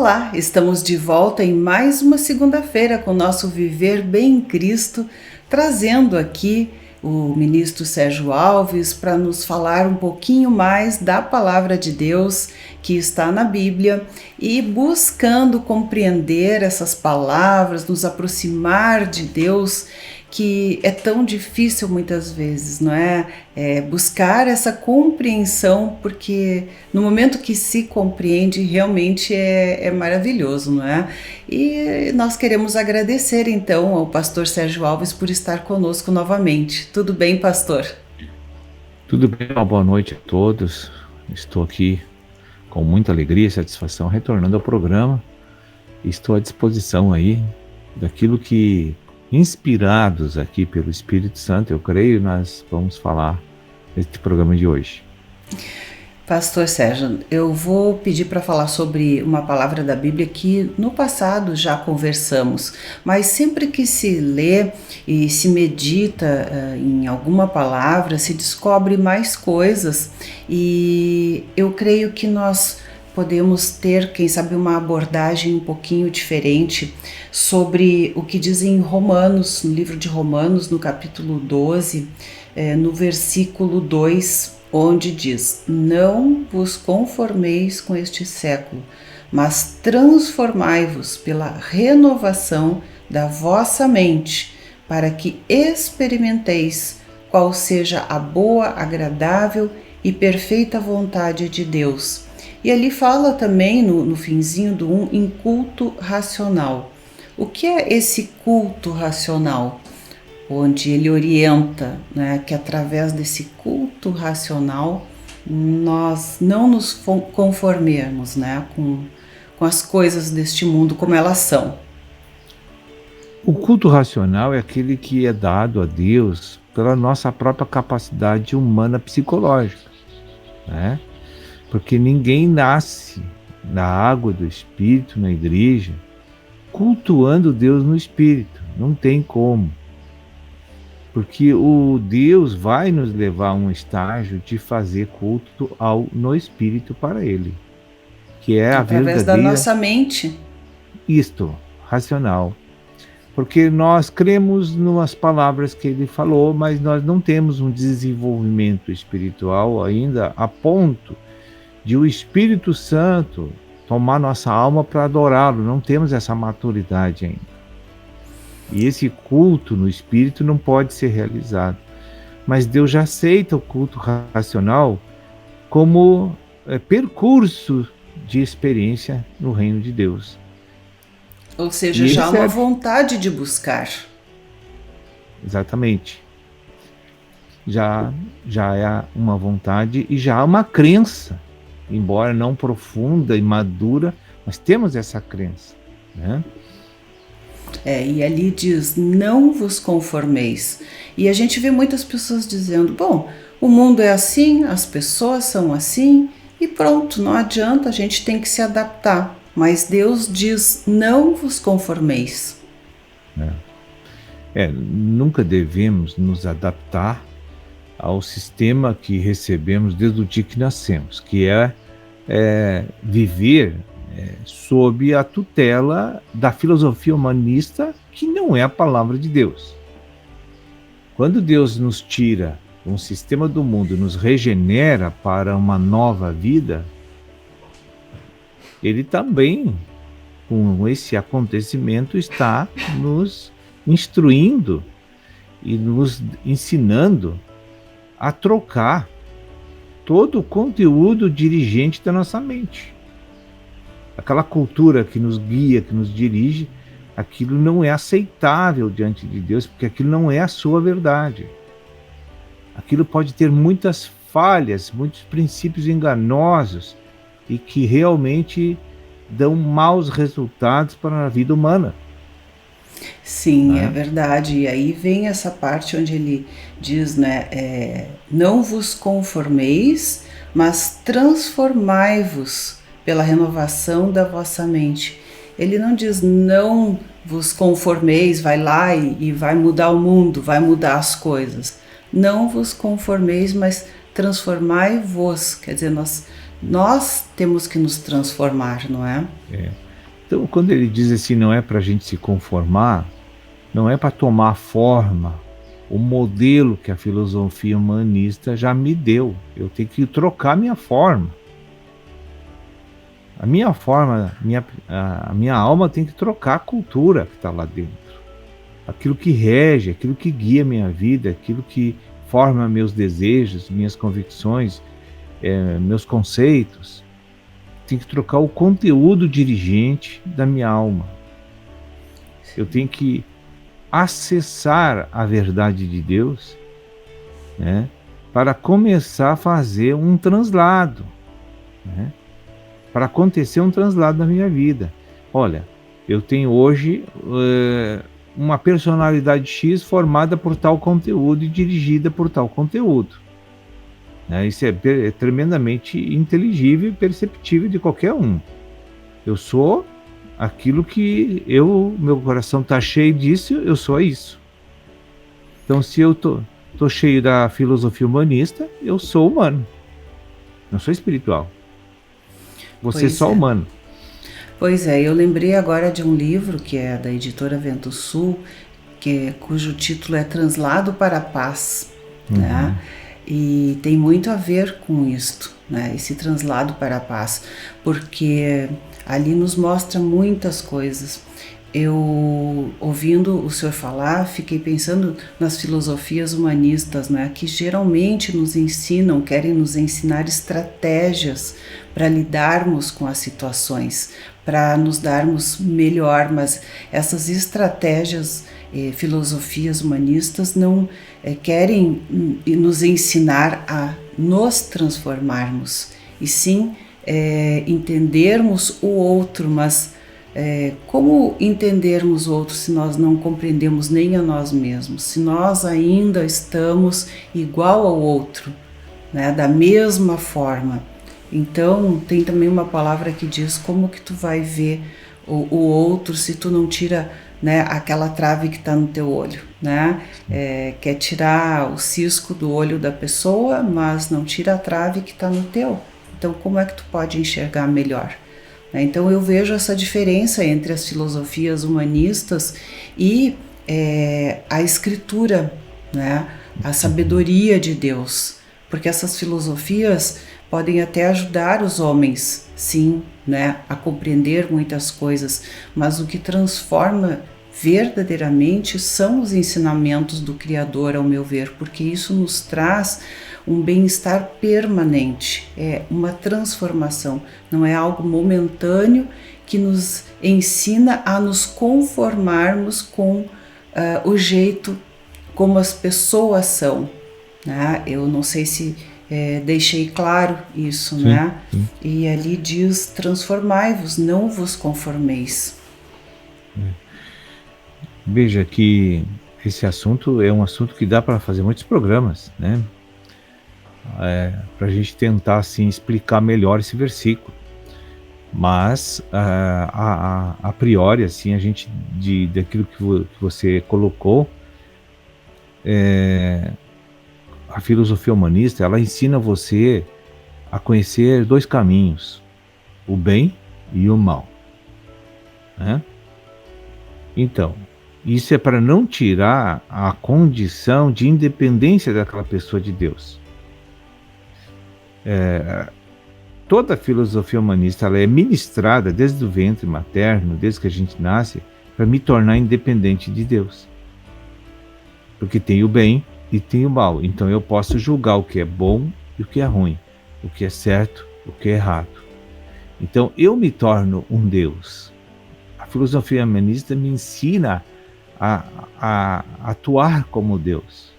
Olá, estamos de volta em mais uma segunda-feira com o nosso Viver Bem em Cristo, trazendo aqui o ministro Sérgio Alves para nos falar um pouquinho mais da palavra de Deus que está na Bíblia e buscando compreender essas palavras, nos aproximar de Deus, que é tão difícil muitas vezes, não é? Buscar essa compreensão, porque no momento que se compreende, realmente é maravilhoso, não é? E nós queremos agradecer então ao pastor Sérgio Alves por estar conosco novamente. Tudo bem, pastor? Tudo bem, uma boa noite a todos. Estou aqui com muita alegria e satisfação retornando ao programa. Estou à disposição aí daquilo que, inspirados aqui pelo Espírito Santo, eu creio, nós vamos falar neste programa de hoje. Pastor Sérgio, eu vou pedir para falar sobre uma palavra da Bíblia que no passado já conversamos, mas sempre que se lê e se medita em alguma palavra, se descobre mais coisas e eu creio que nós podemos ter, quem sabe, uma abordagem um pouquinho diferente sobre o que diz em Romanos, no livro de Romanos, no capítulo 12, no versículo 2, onde diz: não vos conformeis com este século, mas transformai-vos pela renovação da vossa mente, para que experimenteis qual seja a boa, agradável e perfeita vontade de Deus. E ali fala também, no finzinho do 1, em culto racional. O que é esse culto racional? Onde ele orienta, né, que através desse culto racional nós não nos conformemos, né, com as coisas deste mundo como elas são. O culto racional é aquele que é dado a Deus pela nossa própria capacidade humana psicológica, né? Porque ninguém nasce na água do Espírito, na igreja, cultuando Deus no Espírito. Não tem como. Porque o Deus vai nos levar a um estágio de fazer culto no Espírito para Ele, que é a Através verdadeira... da nossa mente. Isto, racional. Porque nós cremos nas palavras que Ele falou, mas nós não temos um desenvolvimento espiritual ainda a ponto de o Espírito Santo tomar nossa alma para adorá-lo. Não temos essa maturidade ainda. E esse culto no Espírito não pode ser realizado. Mas Deus já aceita o culto racional como percurso de experiência no reino de Deus. Ou seja, já há uma vontade de buscar. Exatamente. Já é uma vontade e já há uma crença, embora não profunda e madura, mas temos essa crença, né? E ali diz: não vos conformeis. E a gente vê muitas pessoas dizendo: bom, o mundo é assim, as pessoas são assim, e pronto, não adianta, a gente tem que se adaptar. Mas Deus diz: não vos conformeis. Nunca devemos nos adaptar ao sistema que recebemos desde o dia que nascemos, que é viver sob a tutela da filosofia humanista, que não é a palavra de Deus. Quando Deus nos tira um sistema do mundo, nos regenera para uma nova vida, Ele também, com esse acontecimento, está nos instruindo e nos ensinando a trocar todo o conteúdo dirigente da nossa mente. Aquela cultura que nos guia, que nos dirige, aquilo não é aceitável diante de Deus, porque aquilo não é a sua verdade. Aquilo pode ter muitas falhas, muitos princípios enganosos e que realmente dão maus resultados para a vida humana. Sim, é verdade. E aí vem essa parte onde ele diz, né, não vos conformeis, mas transformai-vos pela renovação da vossa mente. Ele não diz não vos conformeis, vai lá e vai mudar o mundo, vai mudar as coisas. Não vos conformeis, mas transformai-vos. Quer dizer, nós temos que nos transformar, não é? Então, quando ele diz assim, não é para a gente se conformar, não é para tomar forma, o modelo que a filosofia humanista já me deu. Eu tenho que trocar minha forma. A minha forma, a minha alma tem que trocar a cultura que está lá dentro. Aquilo que rege, aquilo que guia minha vida, aquilo que forma meus desejos, minhas convicções, meus conceitos. Tem que trocar o conteúdo dirigente da minha alma. Eu tenho que acessar a verdade de Deus, né, para começar a fazer um translado, né, para acontecer um translado na minha vida. Olha, eu tenho hoje uma personalidade X formada por tal conteúdo e dirigida por tal conteúdo. Isso é tremendamente inteligível e perceptível de qualquer um. Eu sou aquilo que meu coração está cheio disso, eu sou isso. Então, se eu tô cheio da filosofia humanista, eu sou humano. Não sou espiritual. Você é só humano. Pois é, eu lembrei agora de um livro que é da editora Vento Sul, cujo título é Translado para a Paz, né? E tem muito a ver com isto, né? Esse translado para a paz, porque ali nos mostra muitas coisas. Eu, ouvindo o senhor falar, fiquei pensando nas filosofias humanistas, né, que geralmente nos ensinam, querem nos ensinar estratégias para lidarmos com as situações, para nos darmos melhor, mas essas estratégias, filosofias humanistas não querem nos ensinar a nos transformarmos, e sim entendermos o outro, mas como entendermos o outro se nós não compreendemos nem a nós mesmos, se nós ainda estamos igual ao outro, né, da mesma forma? Então tem também uma palavra que diz como que tu vai ver o outro se tu não tira, né, aquela trave que está no teu olho, né? Quer tirar o cisco do olho da pessoa, mas não tira a trave que está no teu. Então como é que tu pode enxergar melhor? Então eu vejo essa diferença entre as filosofias humanistas e a escritura, né? A sabedoria de Deus, porque essas filosofias podem até ajudar os homens, sim, né, a compreender muitas coisas, mas o que transforma verdadeiramente são os ensinamentos do Criador, ao meu ver, porque isso nos traz um bem-estar permanente, é uma transformação, não é algo momentâneo que nos ensina a nos conformarmos com o jeito como as pessoas são, né? Eu não sei se deixei claro isso, sim, né? Sim. E ali diz: transformai-vos, não vos conformeis. Veja que esse assunto é um assunto que dá para fazer muitos programas, né? Para a gente tentar assim explicar melhor esse versículo, mas a priori assim a gente daquilo que você colocou, a filosofia humanista ela ensina você a conhecer dois caminhos, o bem e o mal, né? Então isso é para não tirar a condição de independência daquela pessoa de Deus. Toda a filosofia humanista ela é ministrada desde o ventre materno, desde que a gente nasce, para me tornar independente de Deus. Porque tem o bem e tem o mal. Então eu posso julgar o que é bom e o que é ruim, o que é certo, o que é errado. Então eu me torno um Deus. A filosofia humanista me ensina a atuar como Deus.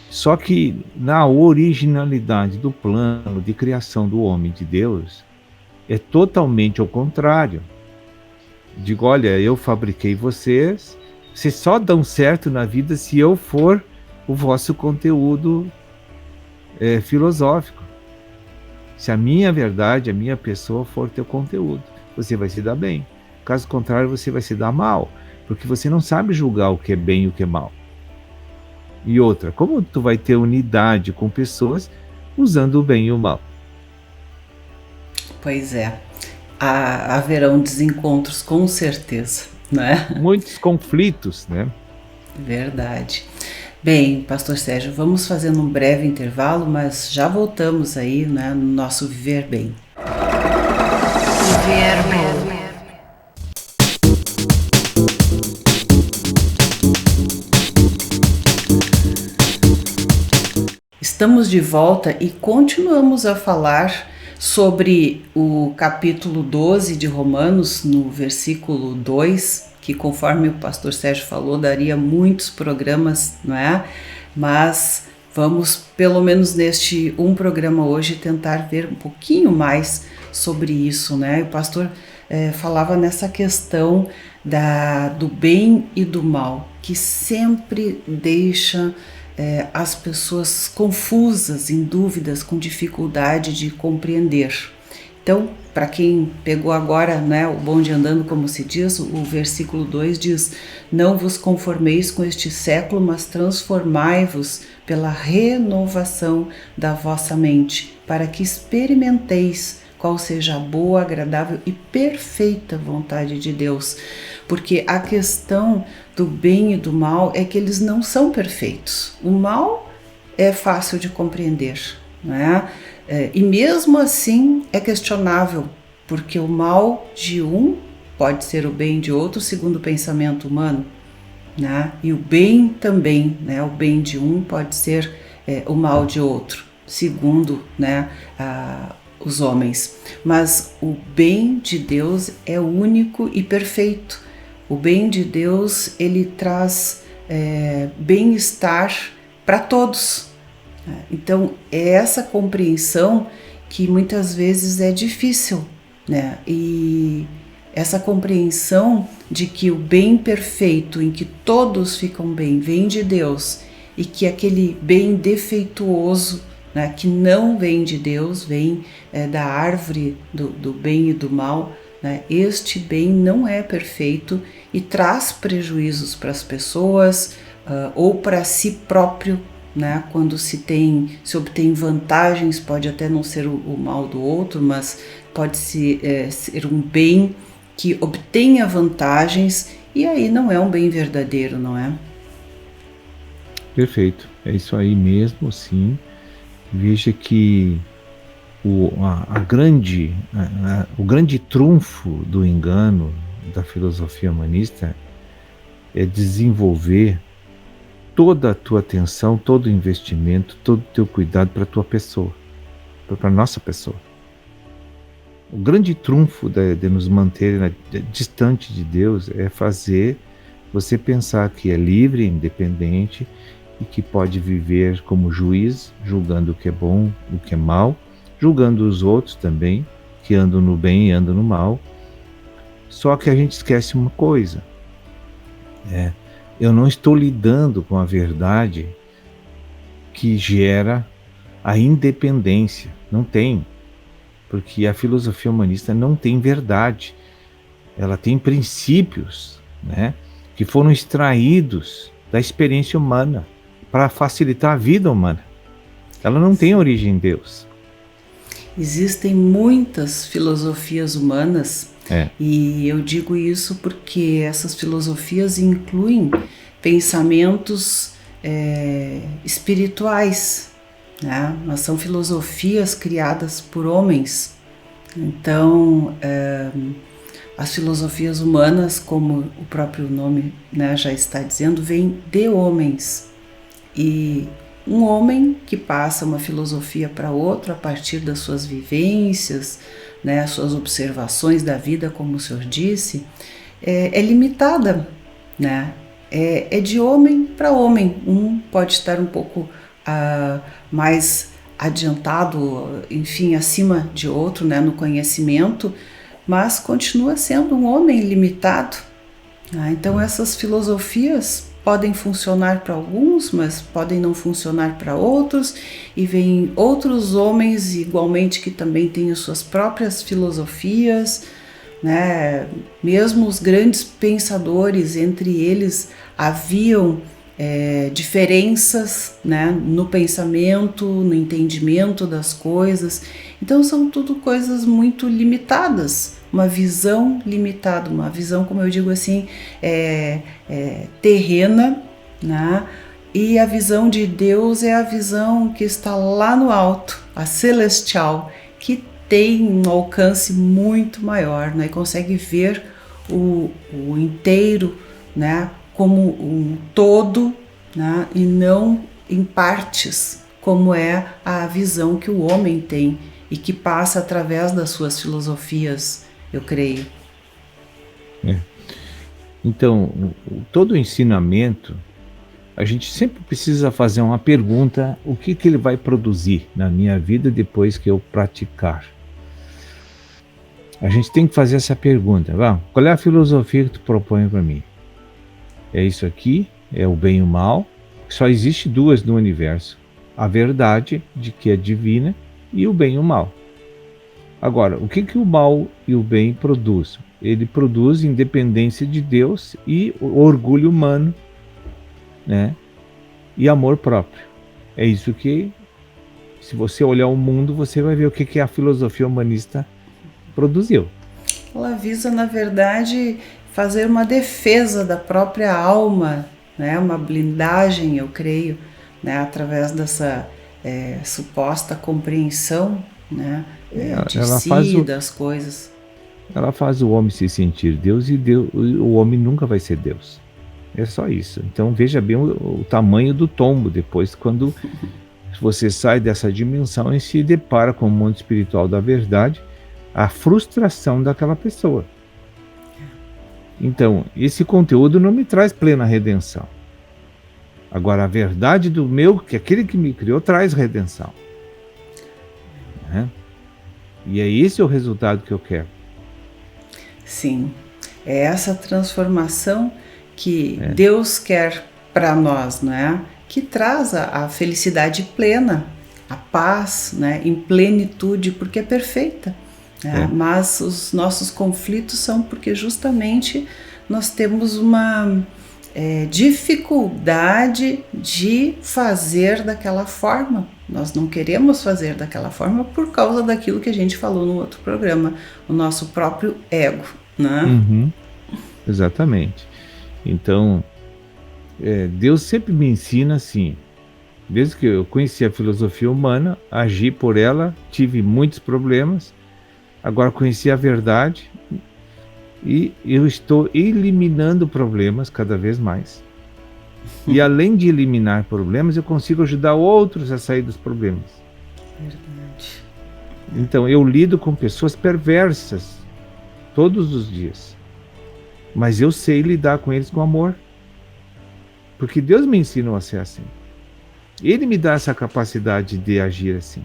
Só que na originalidade do plano de criação do homem de Deus, é totalmente ao contrário. Digo, olha, eu fabriquei vocês só dão certo na vida se eu for o vosso conteúdo filosófico. Se a minha verdade, a minha pessoa for teu conteúdo, você vai se dar bem. Caso contrário, você vai se dar mal, porque você não sabe julgar o que é bem e o que é mal. E outra, como tu vai ter unidade com pessoas usando o bem e o mal? Pois é. haverão desencontros, com certeza, né? Muitos conflitos, né? Verdade. Bem, Pastor Sérgio, vamos fazendo um breve intervalo, mas já voltamos aí, né, no nosso Viver Bem. Viver Bem. Estamos de volta e continuamos a falar sobre o capítulo 12 de Romanos, no versículo 2, que conforme o pastor Sérgio falou, daria muitos programas, não é? Mas vamos, pelo menos neste um programa hoje, tentar ver um pouquinho mais sobre isso, né? O pastor falava nessa questão do bem e do mal, que sempre deixa as pessoas confusas, em dúvidas, com dificuldade de compreender. Então, para quem pegou agora, né, o bonde andando, como se diz, o versículo 2 diz: não vos conformeis com este século, mas transformai-vos pela renovação da vossa mente, para que experimenteis qual seja a boa, agradável e perfeita vontade de Deus. Porque a questão do bem e do mal é que eles não são perfeitos. O mal é fácil de compreender, né? E mesmo assim é questionável, porque o mal de um pode ser o bem de outro, segundo o pensamento humano, né? E o bem também, né? O bem de um pode ser o mal de outro, segundo, né, os homens. Mas o bem de Deus é único e perfeito. O bem de Deus, ele traz bem-estar para todos. Então, é essa compreensão que muitas vezes é difícil, né? E essa compreensão de que o bem perfeito, em que todos ficam bem, vem de Deus, e que aquele bem defeituoso, né, que não vem de Deus, vem da árvore do bem e do mal, né? Este bem não é perfeito e traz prejuízos para as pessoas ou para si próprio, né? Quando se obtém vantagens, pode até não ser o mal do outro, mas pode ser um bem que obtenha vantagens, e aí não é um bem verdadeiro, não é? Perfeito, é isso aí mesmo, sim. Veja que o grande trunfo do engano da filosofia humanista é desenvolver toda a tua atenção, todo o investimento, todo o teu cuidado para a tua pessoa, para a nossa pessoa. O grande trunfo de nos manter distante de Deus é fazer você pensar que é livre, independente e que pode viver como juiz, julgando o que é bom, o que é mal, julgando os outros também, que andam no bem e andam no mal. Só que a gente esquece uma coisa, eu não estou lidando com a verdade que gera a independência. Não tem. Porque a filosofia humanista não tem verdade. Ela tem princípios, né, que foram extraídos da experiência humana para facilitar a vida humana. Ela não tem origem em Deus. Existem muitas filosofias humanas. E eu digo isso porque essas filosofias incluem pensamentos espirituais, né? Mas são filosofias criadas por homens. Então, as filosofias humanas, como o próprio nome, né, já está dizendo, vêm de homens. E um homem que passa uma filosofia para outro a partir das suas vivências, né, suas observações da vida, como o senhor disse, é limitada, né? É de homem para homem. Um pode estar um pouco mais adiantado, enfim, acima de outro, né, no conhecimento, mas continua sendo um homem limitado. Então essas filosofias podem funcionar para alguns, mas podem não funcionar para outros, e vêm outros homens igualmente que também têm as suas próprias filosofias, né? Mesmo os grandes pensadores, entre eles haviam diferenças, né, no pensamento, no entendimento das coisas. Então são tudo coisas muito limitadas, uma visão limitada, uma visão, como eu digo assim, terrena, né? E a visão de Deus é a visão que está lá no alto, a celestial, que tem um alcance muito maior, né? E consegue ver o inteiro, né? Como um todo, né? E não em partes, como é a visão que o homem tem e que passa através das suas filosofias, eu creio. Então, todo o ensinamento, a gente sempre precisa fazer uma pergunta: o que ele vai produzir na minha vida depois que eu praticar? A gente tem que fazer essa pergunta. Qual é a filosofia que tu propõe para mim? É isso aqui? É o bem e o mal? Só existe duas no universo: a verdade, de que é divina, e o bem e o mal. Agora, o que o mal e o bem produzem? Ele produz independência de Deus e orgulho humano, né? E amor próprio. É isso que, se você olhar o mundo, você vai ver o que a filosofia humanista produziu. Ela visa, na verdade, fazer uma defesa da própria alma, né? Uma blindagem, eu creio, né? Através dessa suposta compreensão, né? De si, das coisas. Ela faz o homem se sentir Deus, e o homem nunca vai ser Deus. É só isso. Então veja bem o tamanho do tombo depois, quando você sai dessa dimensão e se depara com o mundo espiritual da verdade, a frustração daquela pessoa. Então, esse conteúdo não me traz plena redenção. Agora, a verdade do meu, que aquele que me criou, traz redenção. E é esse o resultado que eu quero. Sim, é essa transformação que Deus quer para nós, né? Que traz a felicidade plena, a paz, né? Em plenitude, porque é perfeita. Né? Mas os nossos conflitos são porque justamente nós temos uma dificuldade de fazer daquela forma. Nós não queremos fazer daquela forma por causa daquilo que a gente falou no outro programa, o nosso próprio ego, né? Exatamente. Então, Deus sempre me ensina assim. Desde que eu conheci a filosofia humana, agi por ela, tive muitos problemas. Agora conheci a verdade e eu estou eliminando problemas cada vez mais. E além de eliminar problemas, eu consigo ajudar outros a sair dos problemas. Verdade. Então, eu lido com pessoas perversas todos os dias. Mas eu sei lidar com eles com amor. Porque Deus me ensinou a ser assim. Ele me dá essa capacidade de agir assim.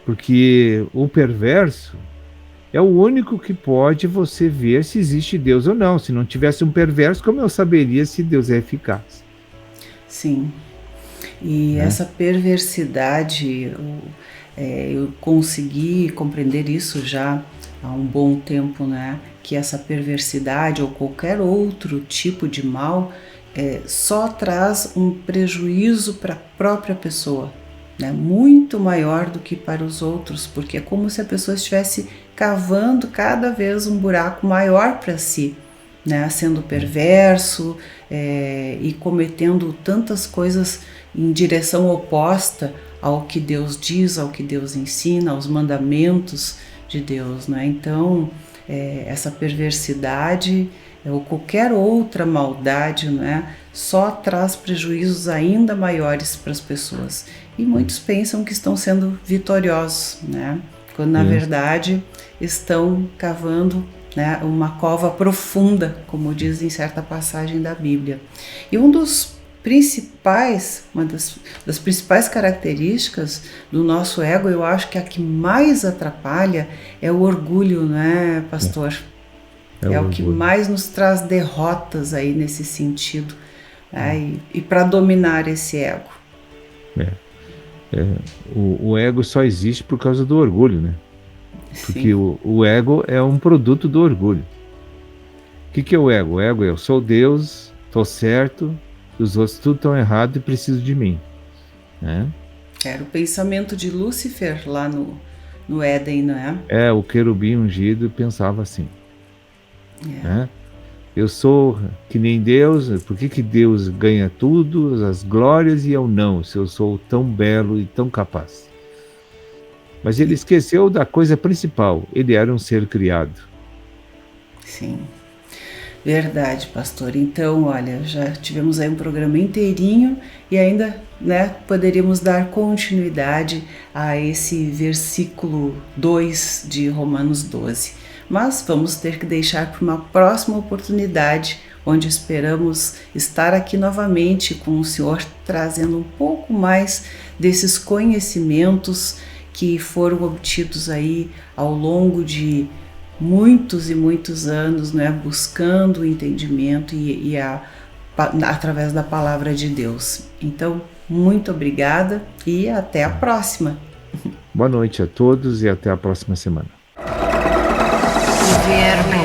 Porque o perverso é o único que pode você ver se existe Deus ou não. Se não tivesse um perverso, como eu saberia se Deus é eficaz? Sim. E essa perversidade, eu consegui compreender isso já há um bom tempo, né? Que essa perversidade ou qualquer outro tipo de mal só traz um prejuízo para a própria pessoa, né? Muito maior do que para os outros, porque é como se a pessoa estivesse cavando cada vez um buraco maior para si, né? Sendo perverso e cometendo tantas coisas em direção oposta ao que Deus diz, ao que Deus ensina, aos mandamentos de Deus, né? Então, essa perversidade ou qualquer outra maldade, né, só traz prejuízos ainda maiores para as pessoas. E muitos pensam que estão sendo vitoriosos, né, quando na verdade estão cavando, né, uma cova profunda, como diz em certa passagem da Bíblia. E uma das principais características do nosso ego, eu acho que a que mais atrapalha é o orgulho, né, pastor? É o que mais nos traz derrotas aí nesse sentido, né? E para dominar esse ego. O ego só existe por causa do orgulho, né? Porque o ego é um produto do orgulho. O que é o ego? O ego é: eu sou Deus, estou certo, os outros tudo estão errados e precisam de mim, né? Era o pensamento de Lúcifer lá no Éden, não é? O querubim ungido pensava assim, É. né? Eu sou que nem Deus, por que Deus ganha tudo, as glórias, e eu não, se eu sou tão belo e tão capaz? Mas ele esqueceu da coisa principal, ele era um ser criado. Sim. Verdade, pastor. Então, olha, já tivemos aí um programa inteirinho e ainda, né, poderíamos dar continuidade a esse versículo 2 de Romanos 12. Mas vamos ter que deixar para uma próxima oportunidade, onde esperamos estar aqui novamente com o Senhor, trazendo um pouco mais desses conhecimentos que foram obtidos aí ao longo de muitos e muitos anos, né, buscando o entendimento através da palavra de Deus. Então, muito obrigada e até a próxima. Boa noite a todos e até a próxima semana. Viver